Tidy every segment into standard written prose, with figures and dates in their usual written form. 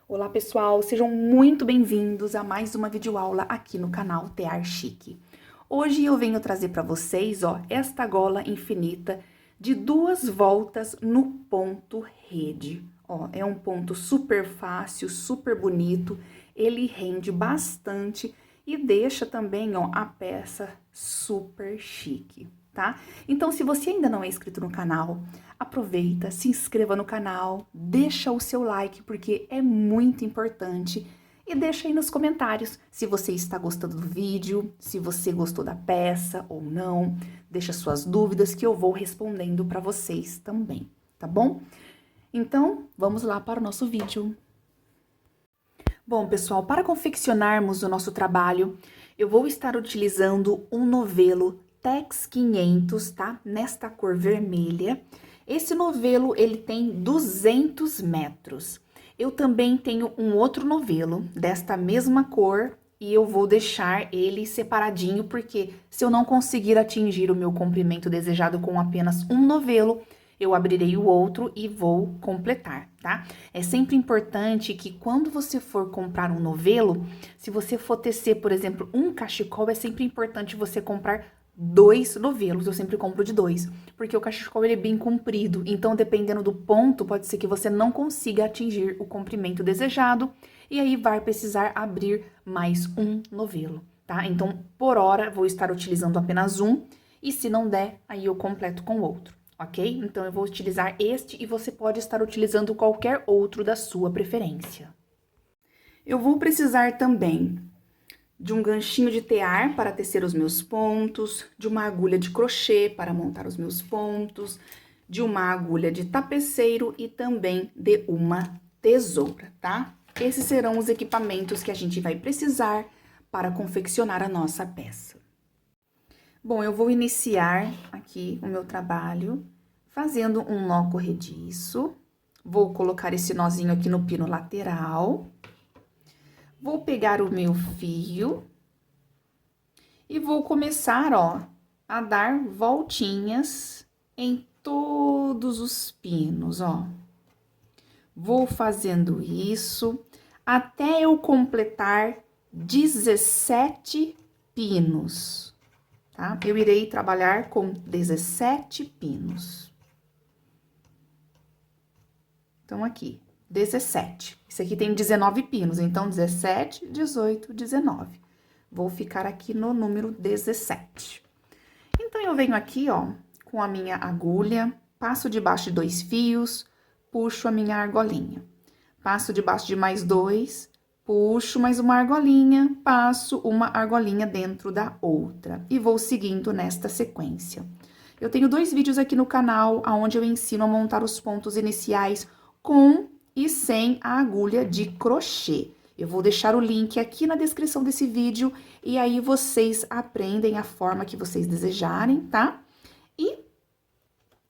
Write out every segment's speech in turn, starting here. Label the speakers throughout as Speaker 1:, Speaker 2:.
Speaker 1: Olá pessoal, sejam muito bem-vindos a mais uma videoaula aqui no canal Tear Chique. Hoje eu venho trazer para vocês, esta gola infinita de 2 voltas no ponto rede. É um ponto super fácil, super bonito, ele rende bastante e deixa também, a peça super chique, tá? Então, se você ainda não é inscrito no canal, aproveita, se inscreva no canal, deixa o seu like, porque é muito importante. E deixa aí nos comentários se você está gostando do vídeo, se você gostou da peça ou não. Deixa suas dúvidas que eu vou respondendo para vocês também, tá bom? Então, vamos lá para o nosso vídeo. Bom, pessoal, para confeccionarmos o nosso trabalho, eu vou estar utilizando um novelo Tex 500, tá? Nesta cor vermelha. Esse novelo, ele tem 200 metros. Eu também tenho um outro novelo desta mesma cor e eu vou deixar ele separadinho, porque se eu não conseguir atingir o meu comprimento desejado com apenas um novelo, eu abrirei o outro e vou completar, tá? É sempre importante que quando você for comprar um novelo, se você for tecer, por exemplo, um cachecol, é sempre importante você comprar 2 novelos. Eu sempre compro de 2, porque o cachecol ele é bem comprido, então dependendo do ponto, pode ser que você não consiga atingir o comprimento desejado, e aí vai precisar abrir mais um novelo, tá? Então, por hora, vou estar utilizando apenas um, e se não der, aí eu completo com outro. Ok? Então, eu vou utilizar este e você pode estar utilizando qualquer outro da sua preferência. Eu vou precisar também de um ganchinho de tear para tecer os meus pontos, de uma agulha de crochê para montar os meus pontos, de uma agulha de tapeceiro e também de uma tesoura, tá? Esses serão os equipamentos que a gente vai precisar para confeccionar a nossa peça. Bom, eu vou iniciar aqui o meu trabalho fazendo um nó corrediço. Vou colocar esse nozinho aqui no pino lateral. Vou pegar o meu fio e vou começar, a dar voltinhas em todos os pinos, Vou fazendo isso até eu completar 17 pinos. Tá? Eu irei trabalhar com 17 pinos. Então, aqui, 17. Esse aqui tem 19 pinos, então, 17, 18, 19. Vou ficar aqui no número 17. Então, eu venho aqui, com a minha agulha, passo debaixo de 2 fios, puxo a minha argolinha. Passo debaixo de mais 2, puxo mais uma argolinha, passo uma argolinha dentro da outra e vou seguindo nesta sequência. Eu tenho 2 vídeos aqui no canal, onde eu ensino a montar os pontos iniciais com e sem a agulha de crochê. Eu vou deixar o link aqui na descrição desse vídeo e aí vocês aprendem a forma que vocês desejarem, tá? E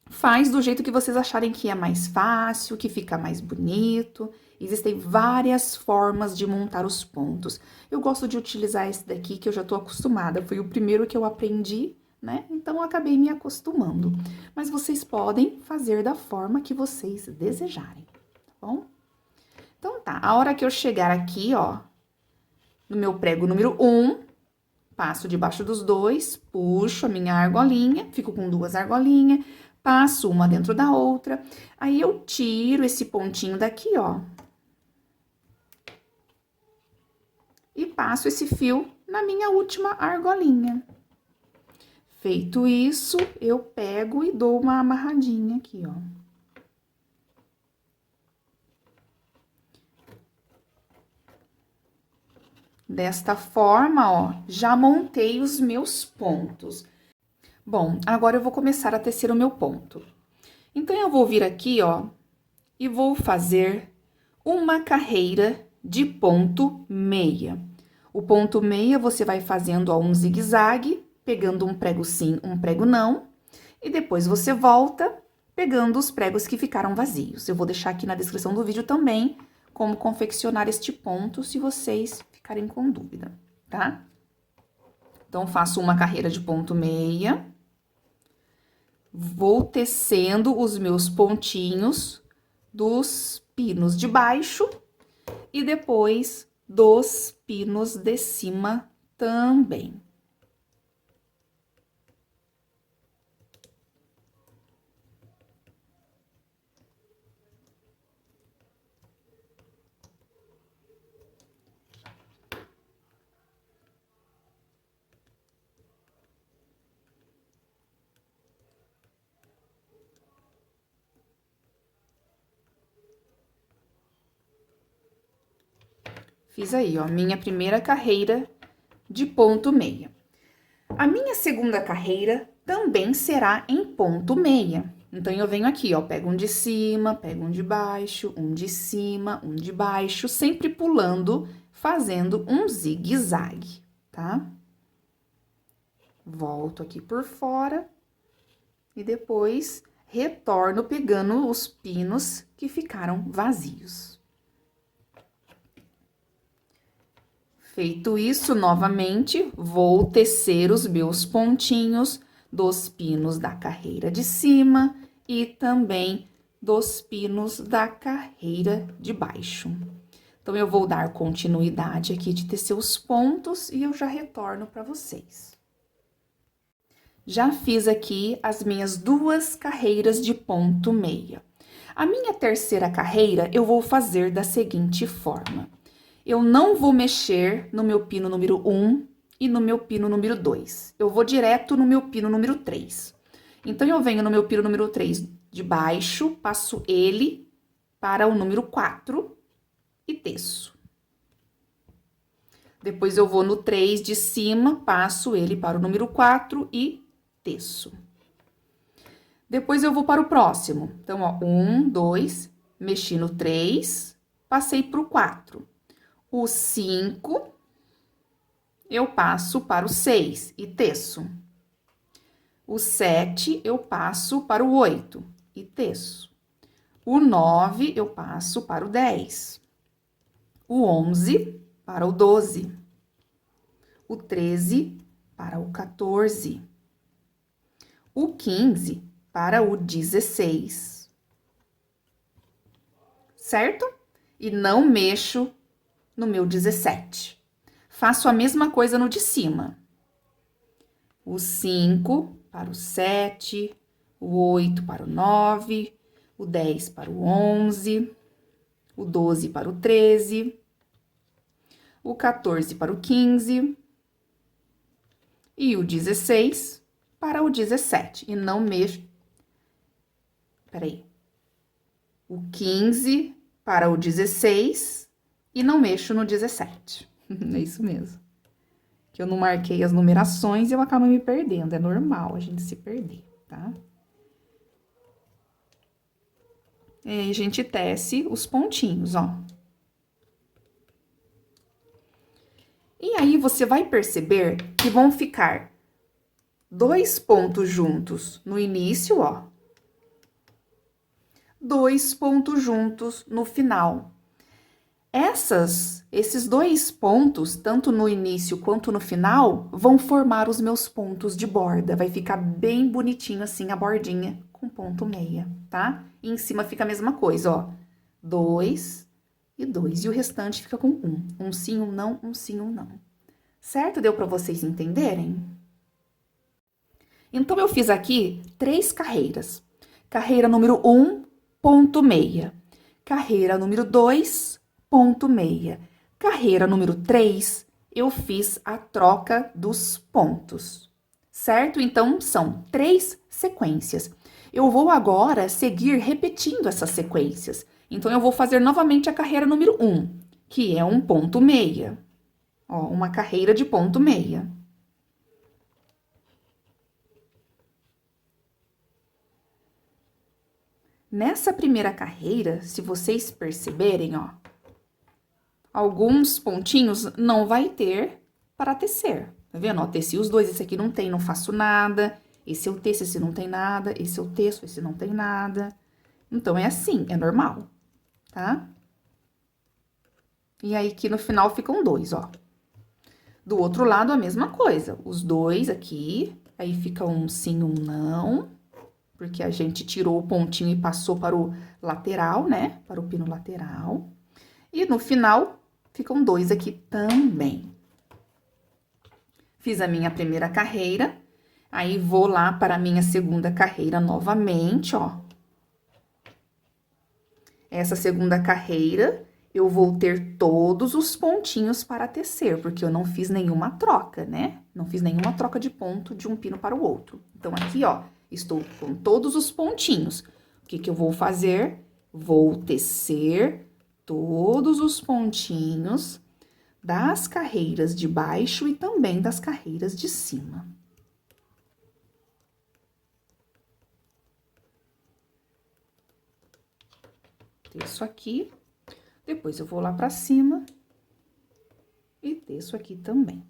Speaker 1: faz do jeito que vocês acharem que é mais fácil, que fica mais bonito. Existem várias formas de montar os pontos. Eu gosto de utilizar esse daqui, que eu já tô acostumada. Foi o primeiro que eu aprendi, né? Então, eu acabei me acostumando. Mas vocês podem fazer da forma que vocês desejarem, tá bom? Então, tá. A hora que eu chegar aqui, no meu prego número 1, passo debaixo dos 2, puxo a minha argolinha, fico com 2 argolinhas, passo uma dentro da outra, aí eu tiro esse pontinho daqui, e passo esse fio na minha última argolinha. Feito isso, eu pego e dou uma amarradinha aqui, Desta forma, já montei os meus pontos. Bom, agora eu vou começar a tecer o meu ponto. Então, eu vou vir aqui, e vou fazer uma carreira de ponto meia. O ponto meia, você vai fazendo, um zigue-zague, pegando um prego sim, um prego não, e depois você volta pegando os pregos que ficaram vazios. Eu vou deixar aqui na descrição do vídeo também como confeccionar este ponto, se vocês ficarem com dúvida, tá? Então, faço uma carreira de ponto meia, vou tecendo os meus pontinhos dos pinos de baixo e depois dos pinos de cima também. Fiz aí, ó, minha primeira carreira de ponto meia. A minha segunda carreira também será em ponto meia. Então, eu venho aqui, ó, pego um de cima, pego um de baixo, um de cima, um de baixo, sempre pulando, fazendo um zigue-zague, tá? Volto aqui por fora e depois retorno pegando os pinos que ficaram vazios. Feito isso, novamente, vou tecer os meus pontinhos dos pinos da carreira de cima e também dos pinos da carreira de baixo. Então, eu vou dar continuidade aqui de tecer os pontos e eu já retorno para vocês. Já fiz aqui as minhas 2 carreiras de ponto meia. A minha terceira carreira, eu vou fazer da seguinte forma. Eu não vou mexer no meu pino número 1 e no meu pino número 2. Eu vou direto no meu pino número 3. Então, eu venho no meu pino número 3 de baixo, passo ele para o número 4 e teço. Depois, eu vou no 3 de cima, passo ele para o número 4 e teço. Depois, eu vou para o próximo. Então, ó, 1, 2, mexi no 3, passei para o 4. O 5, eu passo para o 6 e teço. O 7, eu passo para o 8 e teço. O 9, eu passo para o 10. O 11, para o 12. O 13, para o 14. O 15, para o 16. Certo? E não mexo no meu 17. Faço a mesma coisa no de cima. O 5 para o 7, o 8 para o 9, o 10 para o 11, o 12 para o 13, o 14 para o 15 e o 16 para o 17. E não mexo. Peraí. O 15 para o 16 e não mexo no 17. É isso mesmo. Que eu não marquei as numerações e eu acabo me perdendo. É normal a gente se perder, tá? E aí, a gente tece os pontinhos, ó. E aí, você vai perceber que vão ficar 2 pontos juntos no início, ó. 2 pontos juntos no final. Esses 2 pontos, tanto no início quanto no final, vão formar os meus pontos de borda. Vai ficar bem bonitinho assim a bordinha com ponto meia, tá? E em cima fica a mesma coisa, ó. 2 e 2. E o restante fica com 1. Um sim, um não, um sim, um não. Certo? Deu pra vocês entenderem? Então, eu fiz aqui 3 carreiras. Carreira número 1, ponto meia. Carreira número 2, ponto meia. Carreira número 3, eu fiz a troca dos pontos, certo? Então, são 3 sequências. Eu vou agora seguir repetindo essas sequências. Então, eu vou fazer novamente a carreira número 1, que é um ponto meia. Ó, uma carreira de ponto meia. Nessa primeira carreira, se vocês perceberem, ó, alguns pontinhos não vai ter para tecer, tá vendo? Ó, teci os 2, esse aqui não tem, não faço nada. Esse eu teço, esse não tem nada. Esse eu teço, esse não tem nada. Então, é assim, é normal, tá? E aí, aqui no final ficam 2, ó. Do outro lado, a mesma coisa. Os 2 aqui, aí fica um sim, um não. Porque a gente tirou o pontinho e passou para o lateral, né? Para o pino lateral. E no final, ficam 2 aqui também. Fiz a minha primeira carreira, aí vou lá para a minha segunda carreira novamente, ó. Essa segunda carreira, eu vou ter todos os pontinhos para tecer, porque eu não fiz nenhuma troca, né? Não fiz nenhuma troca de ponto de um pino para o outro. Então, aqui, ó, estou com todos os pontinhos. O que que eu vou fazer? Vou tecer todos os pontinhos das carreiras de baixo e também das carreiras de cima. Teço aqui, depois eu vou lá pra cima e teço aqui também.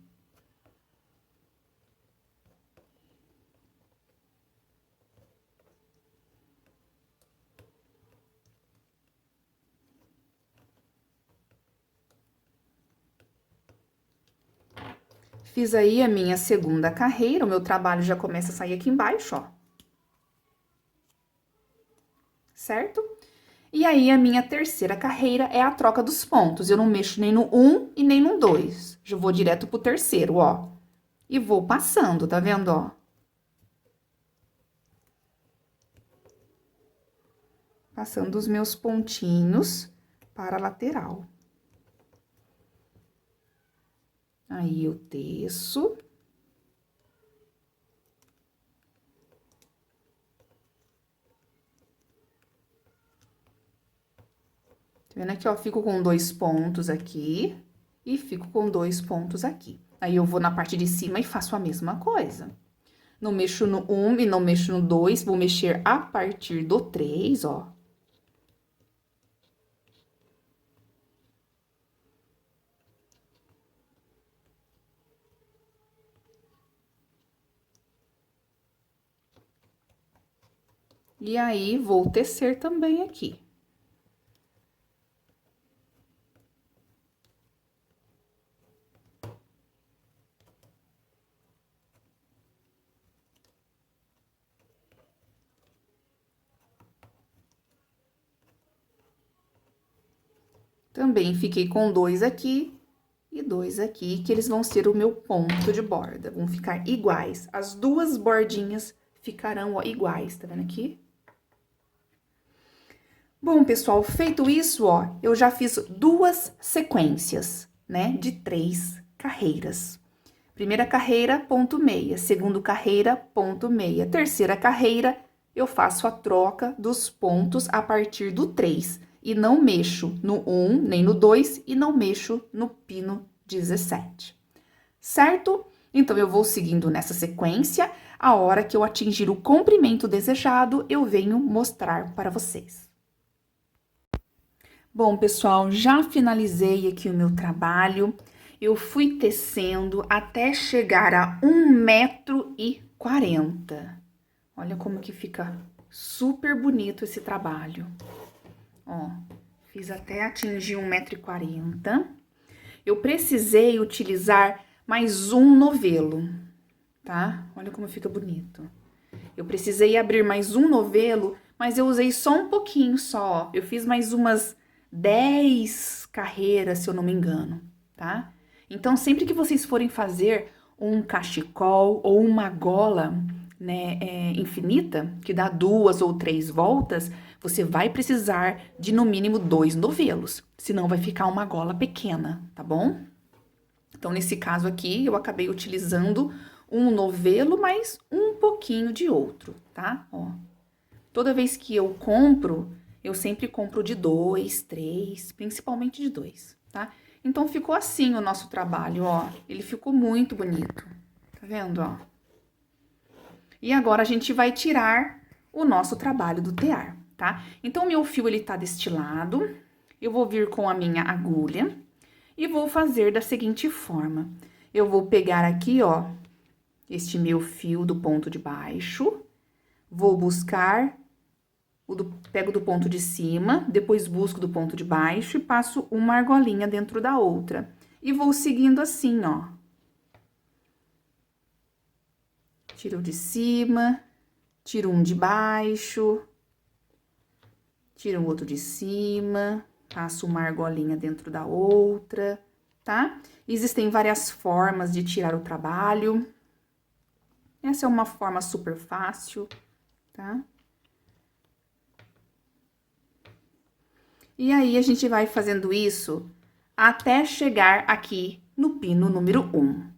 Speaker 1: Fiz aí a minha segunda carreira, o meu trabalho já começa a sair aqui embaixo, ó. Certo? E aí, a minha terceira carreira é a troca dos pontos. Eu não mexo nem no 1 e nem no 2. Já vou direto pro terceiro, ó. E vou passando, tá vendo, ó? Passando os meus pontinhos para a lateral. Aí, eu teço. Tá vendo aqui, ó? Fico com 2 pontos aqui e fico com 2 pontos aqui. Aí, eu vou na parte de cima e faço a mesma coisa. Não mexo no 1 e não mexo no 2, vou mexer a partir do 3, ó. E aí, vou tecer também aqui. Também fiquei com 2 aqui e 2 aqui, que eles vão ser o meu ponto de borda. Vão ficar iguais. As duas bordinhas ficarão, ó, iguais, tá vendo aqui? Bom, pessoal, feito isso, ó, eu já fiz 2 sequências, né, de 3 carreiras. Primeira carreira, ponto meia. Segunda carreira, ponto meia. Terceira carreira, eu faço a troca dos pontos a partir do 3. E não mexo no 1, nem no 2, e não mexo no pino 17. Certo? Então, eu vou seguindo nessa sequência. A hora que eu atingir o comprimento desejado, eu venho mostrar para vocês. Bom, pessoal, já finalizei aqui o meu trabalho. Eu fui tecendo até chegar a 1,40 m. Olha como que fica super bonito esse trabalho. Ó, fiz até atingir 1,40 m. Eu precisei utilizar mais um novelo, tá? Olha como fica bonito. Eu precisei abrir mais um novelo, mas eu usei só um pouquinho só. Eu fiz mais umas 10 carreiras, se eu não me engano, tá? Então, sempre que vocês forem fazer um cachecol ou uma gola, né, infinita, que dá 2 ou 3 voltas, você vai precisar de, no mínimo, 2 novelos, senão vai ficar uma gola pequena, tá bom? Então, nesse caso aqui, eu acabei utilizando um novelo, mais um pouquinho de outro, tá? Ó. Toda vez que eu compro, eu sempre compro de 2, 3, principalmente de 2, tá? Então, ficou assim o nosso trabalho, ó. Ele ficou muito bonito, tá vendo, ó? E agora, a gente vai tirar o nosso trabalho do tear, tá? Então, o meu fio, ele tá destilado. Eu vou vir com a minha agulha e vou fazer da seguinte forma. Eu vou pegar aqui, ó, este meu fio do ponto de baixo, vou buscar, pego do ponto de cima, depois busco do ponto de baixo e passo uma argolinha dentro da outra. E vou seguindo assim, ó. Tiro de cima, tiro um de baixo, tiro o outro de cima, Passo uma argolinha dentro da outra, tá? Existem várias formas de tirar o trabalho. Essa é uma forma super fácil, tá? E aí, a gente vai fazendo isso até chegar aqui no pino número 1.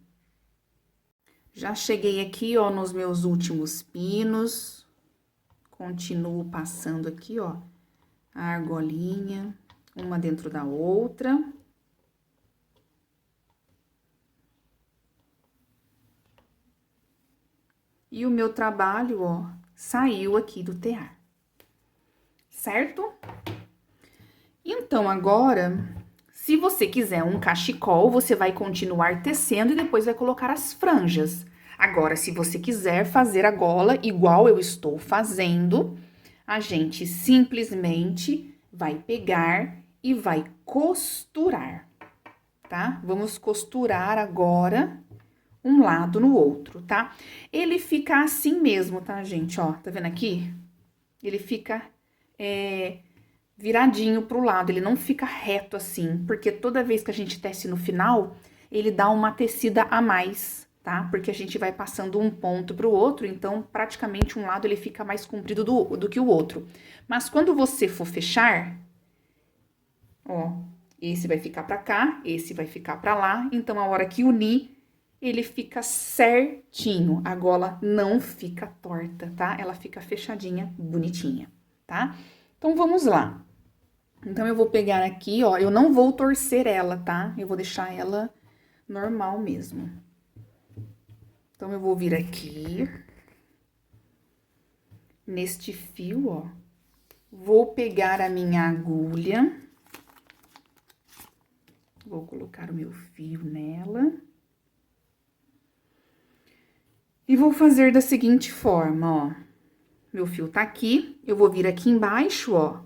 Speaker 1: Já cheguei aqui, ó, nos meus últimos pinos. Continuo passando aqui, ó, a argolinha, uma dentro da outra. E o meu trabalho, ó, saiu aqui do tear. Certo? Então, agora, se você quiser um cachecol, você vai continuar tecendo e depois vai colocar as franjas. Agora, se você quiser fazer a gola igual eu estou fazendo, a gente simplesmente vai pegar e vai costurar, tá? Vamos costurar agora um lado no outro, tá? Ele fica assim mesmo, tá, gente? Ó, tá vendo aqui? Ele fica viradinho pro lado, ele não fica reto assim, porque toda vez que a gente tece no final, ele dá uma tecida a mais, tá? Porque a gente vai passando um ponto pro outro, então praticamente um lado ele fica mais comprido do que o outro. Mas quando você for fechar, ó, esse vai ficar pra cá, esse vai ficar pra lá, então a hora que unir, ele fica certinho, a gola não fica torta, tá? Ela fica fechadinha, bonitinha, tá? Então, vamos lá. Então, eu vou pegar aqui, ó, eu não vou torcer ela, tá? Eu vou deixar ela normal mesmo. Então, eu vou vir aqui, neste fio, ó, vou pegar a minha agulha, vou colocar o meu fio nela. E vou fazer da seguinte forma, ó. Meu fio tá aqui, eu vou vir aqui embaixo, ó.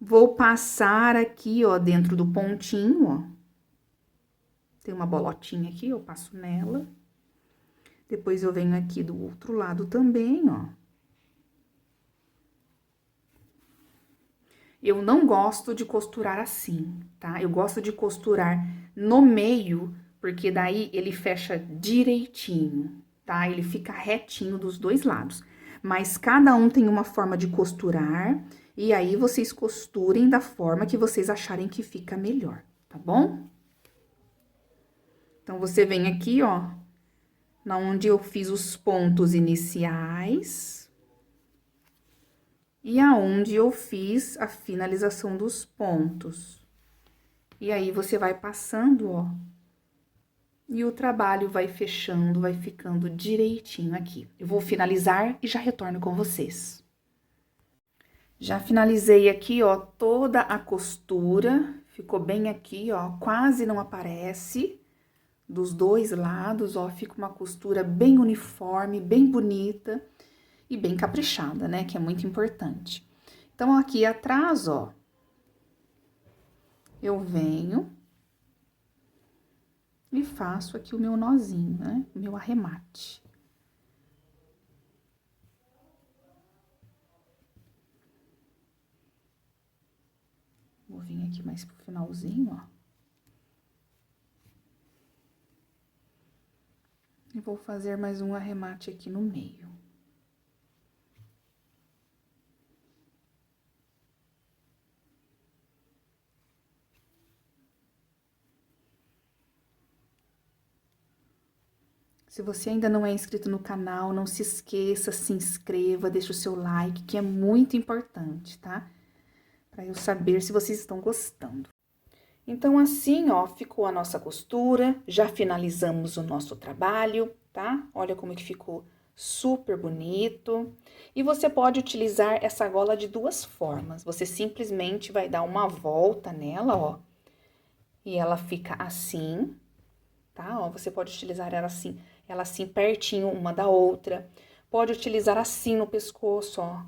Speaker 1: Vou passar aqui, ó, dentro do pontinho, ó. Tem uma bolotinha aqui, eu passo nela. Depois, eu venho aqui do outro lado também, ó. Eu não gosto de costurar assim, tá? Eu gosto de costurar no meio, porque daí ele fecha direitinho, tá? Ele fica retinho dos dois lados. Mas cada um tem uma forma de costurar, e aí vocês costurem da forma que vocês acharem que fica melhor, tá bom? Então, você vem aqui, ó, na onde eu fiz os pontos iniciais, e aonde eu fiz a finalização dos pontos. E aí, você vai passando, ó, e o trabalho vai fechando, vai ficando direitinho aqui. Eu vou finalizar e já retorno com vocês. Já finalizei aqui, ó, toda a costura, ficou bem aqui, ó, quase não aparece. Dos dois lados, ó, fica uma costura bem uniforme, bem bonita e bem caprichada, né? Que é muito importante. Então, aqui atrás, ó, eu venho e faço aqui o meu nozinho, né? O meu arremate. Vou vir aqui mais pro finalzinho, ó. E vou fazer mais um arremate aqui no meio. Se você ainda não é inscrito no canal, não se esqueça, se inscreva, deixa o seu like, que é muito importante, tá? Pra eu saber se vocês estão gostando. Então, assim, ó, ficou a nossa costura, já finalizamos o nosso trabalho, tá? Olha como que ficou super bonito. E você pode utilizar essa gola de duas formas. Você simplesmente vai dar uma volta nela, ó, e ela fica assim, tá? Ó, você pode utilizar ela assim pertinho uma da outra. Pode utilizar assim no pescoço, ó,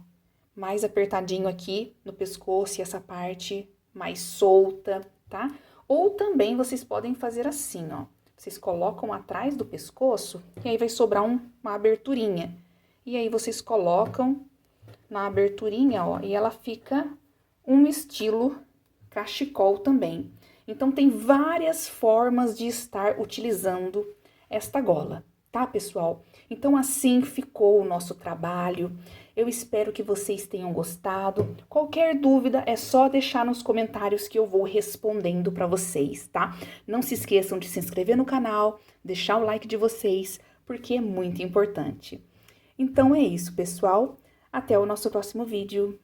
Speaker 1: mais apertadinho aqui no pescoço e essa parte mais solta, tá? Ou também vocês podem fazer assim, ó. Vocês colocam atrás do pescoço e aí vai sobrar uma aberturinha. E aí vocês colocam na aberturinha, ó, e ela fica um estilo cachecol também. Então, tem várias formas de estar utilizando esta gola, tá, pessoal? Então, assim ficou o nosso trabalho. Eu espero que vocês tenham gostado. Qualquer dúvida é só deixar nos comentários que eu vou respondendo para vocês, tá? Não se esqueçam de se inscrever no canal, deixar o like de vocês, porque é muito importante. Então, é isso, pessoal. Até o nosso próximo vídeo.